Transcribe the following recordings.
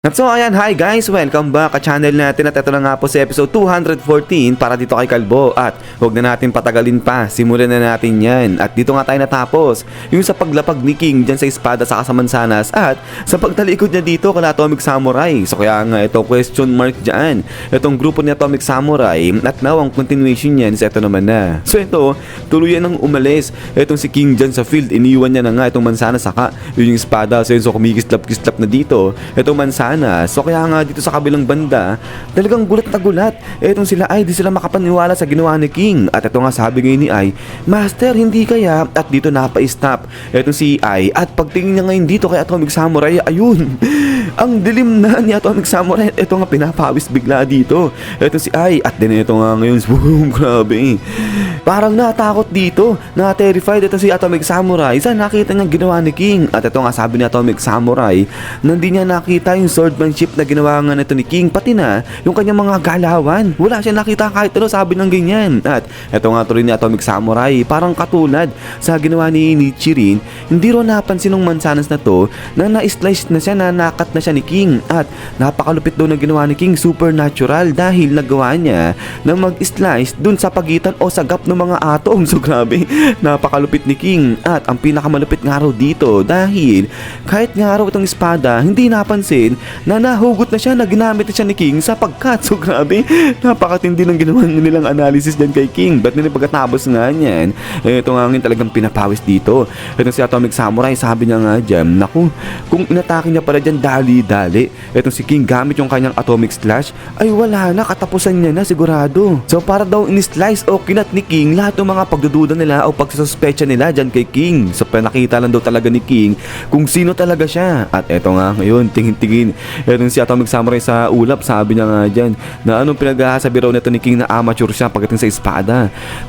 At so ayan, hi guys! Welcome back sa channel natin at ito na nga po sa episode 214 para dito kay Kalbo. At huwag na natin patagalin pa, simulan na natin yan. At dito nga tayo natapos, yung sa paglapag ni King dyan sa espada sa kasamansanas at sa pagtalikod niya dito kala Atomic Samurai. So kaya nga ito question mark dyan, itong grupo ni Atomic Samurai at now ang continuation niyan sa ito naman na. So ito, tuluyan ng umalis itong si King dyan sa field, iniwan niya na nga itong mansanas saka yun yung espada. So yun, so kumikislap-kislap na dito itong mansanas. So kaya nga dito sa kabilang banda, talagang gulat na gulat. Etong sila ay di sila makapaniwala sa ginawa ni King. At ito nga sabi ngayon ni Ai, Master, hindi kaya? At dito napa-stop etong si Ai. At pagtingin niya ngayon dito kay Atomic Samurai, ayun, ang dilim na ni Atomic Samurai. Ito nga pinapawis bigla dito etong si Ai. At din ito nga ngayon, boom, grabe. Parang natakot dito, na-terrified ito si Atomic Samurai sa nakita niyang ginawa ni King. At ito nga sabi ni Atomic Samurai, nandi niya nakita yung swordmanship na ginawa nga nito ni King, pati na yung kanyang mga galawan. Wala siya nakita kahit ano, sabi ng ganyan. At ito nga tuloy ni Atomic Samurai, parang katulad sa ginawa ni Nichirin, hindi ro napansin ng mansanas na to na na-slice na siya, na nakat na siya ni King. At napakalupit daw ng ginawa ni King, supernatural, dahil nagawa niya na mag-slice dun sa pagitan o sa gap ng mga atom. So grabe, napakalupit ni King. At ang pinakamalupit nga raw dito, dahil kahit nga raw itong espada, hindi napansin na nahugot na siya, na ginamit na siya ni King sa pagkat. So grabe, napakatindi ng ginawa nilang analysis dyan kay King. But nila pagkatapos nga niyan, ito nga ngayon talagang pinapawis dito. Ito si Atomic Samurai, sabi niya nga dyan, naku, kung inatake niya pala dyan dali-dali itong si King gamit yung kanyang atomic slash, ay wala na, katapusan niya na sigurado. So para daw in-slice o kinat ni King lahat ng mga pagdududa nila o pagsususpecha nila dyan kay King. So nakita lang daw talaga ni King kung sino talaga siya. At eto nga ngayon, tingin-tingin etong si Atomic Samurai sa ulap, sabi niya nga dyan na anong pinaghasabi raw nito ni King na amateur siya pagdating sa espada.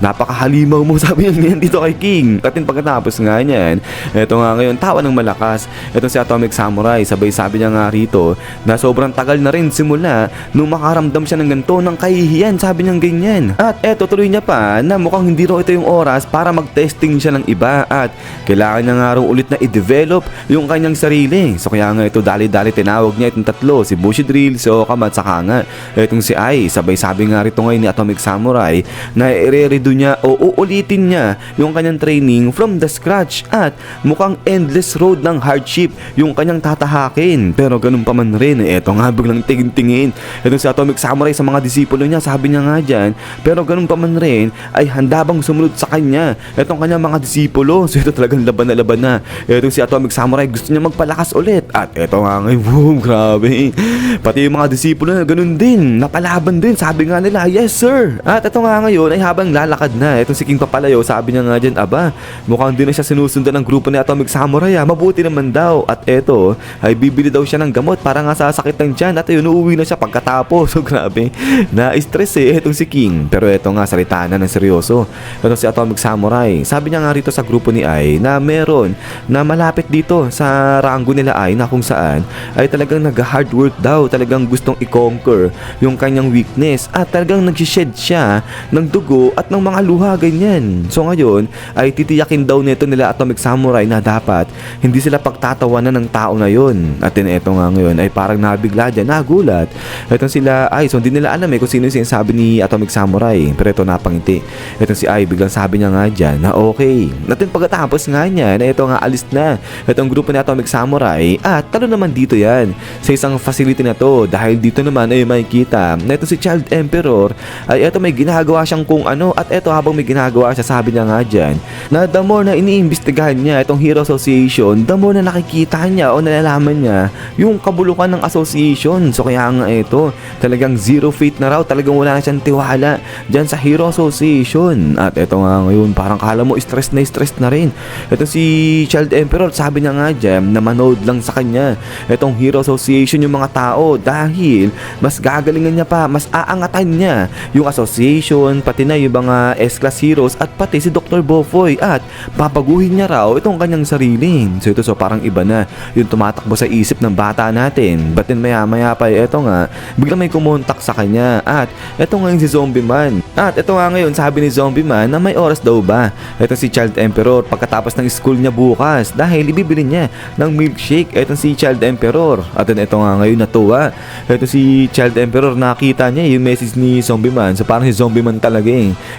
Napakahalimaw mo, sabi niya ngayon dito kay King. At pagkatapos nga niyan, eto nga ngayon, tawa ng malakas etong si Atomic Samurai. Sabay sabi niya nga rito na sobrang tagal na rin simula nung makaramdam siya ng ganito ng kahihiyan, sabi niya ganyan. At eto tuloy niya pa na mukhang hindi raw ito yung oras para mag-testing siya ng iba at kailangan niya nga raw ulit na i-develop yung kanyang sarili. So kaya nga ito dali-dali tinawag niya itong tatlo, si Bushido, si Okama at saka nga itong si Ai. Sabay sabi nga rito ngayon ni Atomic Samurai na i-redo niya o uulitin niya yung kanyang training from the scratch at mukhang endless road ng hardship yung kanyang tatahakin. Pero ganun pa man rin, eto nga biglang tingin-tingin itong si Atomic Samurai sa mga disipulo niya, sabi niya nga dyan, pero ganun pa man rin ay handa bang sumunod sa kanya etong kanyang mga disipulo. So ito talagang laban na etong si Atomic Samurai, gusto niya magpalakas ulit. At eto nga ngayon, boom, grabe, pati yung mga disipulo na ganun din, napalaban din, sabi nga nila, yes sir. At ito nga ngayon ay habang lalakad na etong si King Papalayo, sabi niya nga dyan, aba, mukhang din na siya sinusundan ng grupo ni Atomic Samurai, mabuti naman daw. At eto ay bibili daw siya ng gamot para nga sasakit ng tiyan. At ayun, uuwi na siya pagkatapos. So grabe, na-stress etong si King. Pero eto nga, salita na ng seryoso etong si Atomic Samurai. Sabi niya nga rito sa grupo ni Ai na meron na malapit dito sa rango nila Ai na kung saan ay talagang nag-hard work daw, talagang gustong i-conquer yung kanyang weakness at talagang nag-shed siya ng dugo at ng mga luha, ganyan. So ngayon ay titiyakin daw nito nila Atomic Samurai na dapat hindi sila pagtatawanan ng tao na yun. At din eto nga ngayon ay parang nabigla dyan, nagulat etong sila Ai. So hindi nila alam kung sino yung sinasabi ni Atomic Samurai, pero ito napangiti etong si Ai. Biglang sabi niya nga dyan na okay. Natin pagkatapos nga niya na ito nga alis na itong grupo ni Atomic Samurai. At talo naman dito yan sa isang facility na to, dahil dito naman ay makikita na ito si Child Emperor ay ito may ginagawa siyang kung ano. At ito habang may ginagawa siya, sabi niya nga dyan na the more na iniimbestigahan niya itong Hero Association, the more na nakikita niya o nalalaman niya yung kabulukan ng association. So kaya nga ito talagang zero faith na raw, talagang wala na siyang tiwala dyan sa Hero Association. At ito nga ngayon, parang kala mo stress na rin ito si Child Emperor. Sabi niya nga dyan na manood lang sa kanya itong Hero Association yung mga tao, dahil mas gagalingan niya pa, mas aangatan niya yung association, pati na yung mga S-class heroes at pati si Dr. Dr. Bofoy at papaguhin niya raw itong kanyang sarili. So ito, so parang iba na yung tumatakbo sa isip ng bata natin. But then maya maya pa ito nga, biglang may kumontak sa kanya at ito nga yung si Zombie Man. At ito nga ngayon, sabi ni Zombie Man na may oras daw ba ito si Child Emperor pagkatapos ng school niya bukas dahil ibibili niya ng milkshake ito si Child Emperor. At then ito nga ngayon natuwa ito si Child Emperor, nakita niya yung message ni Zombie Man. So parang si Zombie Man talaga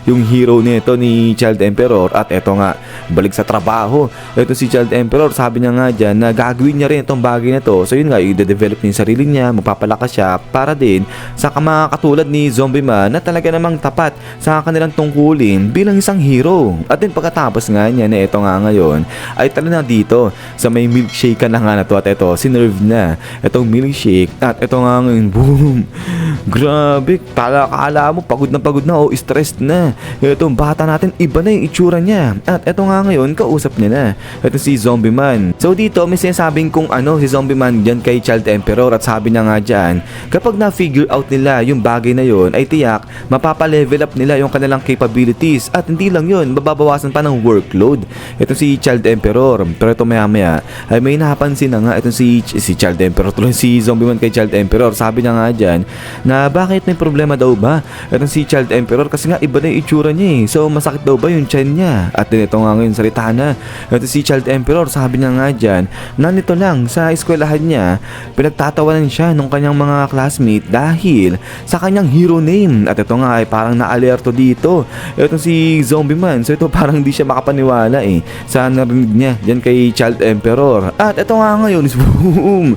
yung hero nito ni Child Emperor. At ito nga, balik sa trabaho ito si Child Emperor, sabi niya nga dyan na gagawin niya rin itong bagay na to. So yun nga, i-develop niya yung sarili niya, magpapalakas siya para din sa mga katulad ni Zombie Man na talaga namang tapat sa kanilang tungkulin bilang isang hero. At din pagkatapos nga niya na ito nga ngayon ay tala na dito sa may milkshake ka na nga na to. At ito, sinerve na itong milkshake. At ito nga ngayon, boom, grabe, kala mo pagod na o stressed na itong bata natin, iba na yung itsura niya. At ito nga ngayon, kausap niya na ito si Zombie Man. So dito may sinasabing kung ano si Zombie Man dyan kay Child Emperor. At sabi niya nga dyan, kapag na-figure out nila yung bagay na yon ay tiyak mapapa-level up nila yung kanilang capabilities. At hindi lang yun, mababawasan pa ng workload ito si Child Emperor. Pero ito maya maya ay may napansin na nga ito si Child Emperor, tuloy si Zombie Man kay Child Emperor. Sabi niya nga dyan na bakit may problema daw ba ito si Child Emperor kasi nga iba na yung itsura niya so masakit daw ba yung chin niya. At din ito nga ngayon salita na ito si Child Emperor, sabi niya nga dyan na nito lang sa eskwelahan niya pinagtatawanan siya ng kanyang mga classmate dahil sa kanyang hero name. At ito nga ay parang na-alerto dito ito si Zombie Man. So ito parang hindi siya makapaniwala sa narinig niya dyan kay Child Emperor. At ito nga ngayon, boom,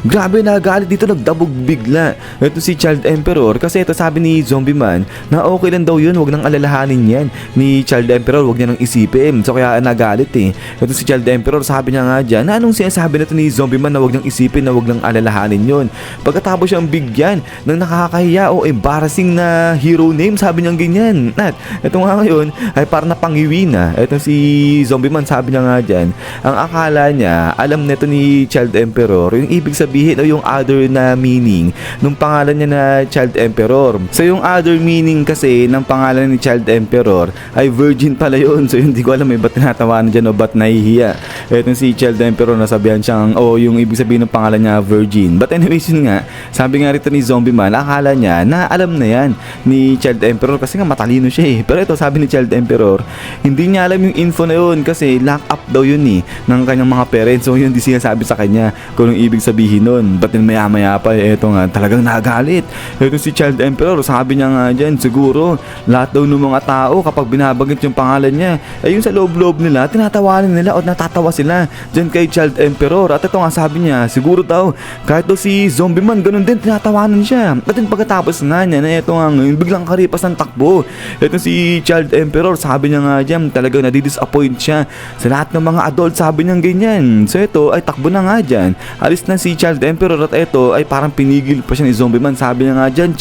grabe, nagalit dito, nagdabog bigla ito si Child Emperor kasi ito sabi ni Zombie Man na okay lang daw yun, wag nang alalahanin yan ni Child Emperor, wag niya nang isipin. So kaya nagalit ito si Child Emperor, sabi niya nga dyan na anong sinasabi nito ni Zombie Man na wag nang isipin, na wag nang alalahanin yun. Pagkatapos siyang bigyan ng nakakahiya o embarrassing na hero name, sabi niya ganyan. At ito nga ngayon ay parang napangiwi na ito si Zombie Man, sabi niya nga dyan ang akala niya alam nito ni Child Emperor yung ibig sabihin o yung other na meaning nung pangalan niya na Child Emperor. So yung other meaning kasi ng pangalan ni Child Emperor ay virgin pala yun. So hindi ko alam ba't tinatawanan dyan o ba't nahihiya etong si Child Emperor, nasabihan siyang yung ibig sabihin ng pangalan niya virgin. But anyways yun nga, sabi nga rito ni Zombie Man, akala niya na alam na yan ni Child Emperor kasi nga matalino siya Pero ito sabi ni Child Emperor, hindi niya alam yung info na yun kasi lock up daw yun ng kanyang mga parents. So yun di sinasabi sa kanya kung anong ibig sabihin nun. But then maya maya pa ito nga talagang nagalit ito si Child Emperor, sabi niya nga dyan siguro lahat daw ng mga tao kapag binabagit yung pangalan niya ay yung sa loob-loob nila tinatawanan nila o natatawa sila dyan kay Child Emperor. At ito nga sabi niya siguro daw kahit daw si Zombie Man ganun din, tinatawanan siya. At then pagkatapos nga niya na ito nga ngayon biglang karipas ng takbo ito si Child Emperor, sabi niya nga dyan talagang nadidisappoint siya sa lahat ng mga adult, sabi niya ganyan. So ito ay takbo na nga dyan, alis na si Child Emperor. At ito ay parang pinigil pa siya ni Zombie Man, sabi niya nga dyan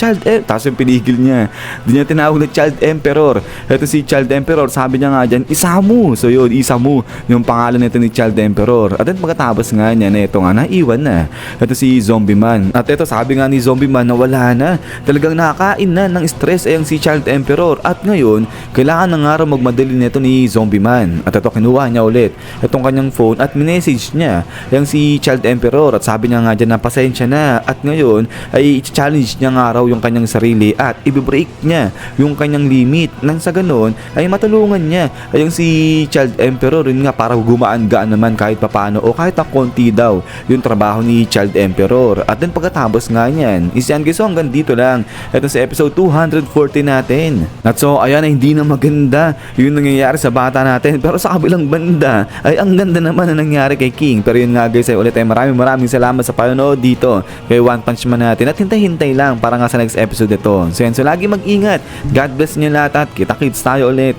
tapos yung pinigil niya, di niya tinawag na Child Emperor ito si Child Emperor, sabi niya nga dyan Isamu. So yun, Isamu yung pangalan nito ni Child Emperor. At then pagkatapos nga niya na ito nga naiwan na ito si Zombie Man. At ito sabi nga ni Zombie Man na wala na, talagang nakakain na ng stress ang si Child Emperor. At ngayon kailangan na nga raw magmadali nito ni Zombie Man. At ito kinuha niya ulit itong kanyang phone at minessage niya yung si Child Emperor. At sabi niya nga dyan na pasensya na at ngayon ay i-challenge niya nga raw yung kanyang sarili at i-break niya yung kanyang limit nang sa ganon ay matulungan niya ay yung si Child Emperor yun nga para gumaan-gaan naman kahit papano o kahit na konti daw yung trabaho ni Child Emperor. At then pagkatapos nga niyan is yan guys, so hanggang dito lang ito sa episode 240 natin. At so ayan, ay hindi na maganda yung nangyayari sa bata natin, pero sa kabilang banda ay ang ganda naman na nangyari kay King. Pero yun nga guys, ay ulit ay maraming salamat sa panonood dito kay One Punch Man natin at hintay-hintay lang para nga sa next episode ito. So yan, so lagi mag-ingat, God bless niyo lahat at kita-kits tayo ulit.